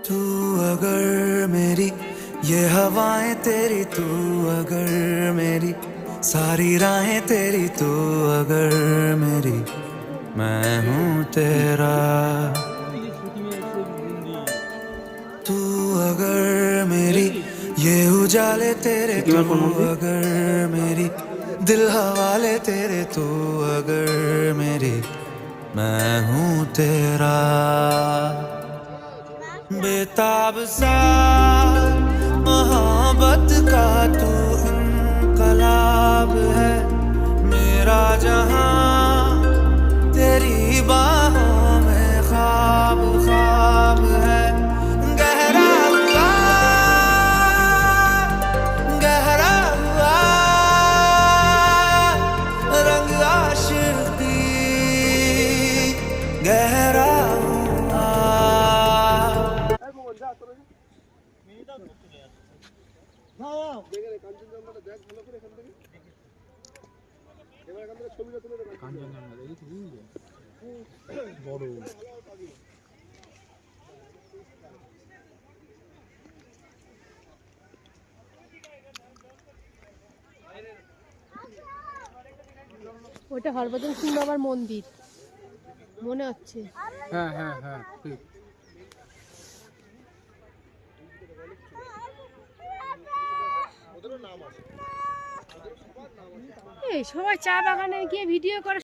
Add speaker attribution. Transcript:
Speaker 1: तू अगर मेरी ये हवाएं तेरी, तू अगर मेरी सारी राहें तेरी, तू अगर मेरी मैं हूँ तेरा। तू अगर मेरी ये उजाले तेरे, तू अगर मेरी दिल हवाले तेरे, तू अगर मेरी मैं हूँ तेरा। बेताब सा मोहब्बत का तू इनकलाब है, मेरा जहां तेरी बाहों में ख्वाब ख्वाब है। गहरा हुआ गहरा हुआ रंग आशिकी गहरा हुआ।
Speaker 2: ওটা হরভজন সিং বাবার মন্দির মনে হচ্ছে।
Speaker 3: হ্যাঁ হ্যাঁ হ্যাঁ ঠিক।
Speaker 2: এই সবাই চা বাগানে গিয়ে ভিডিও করে।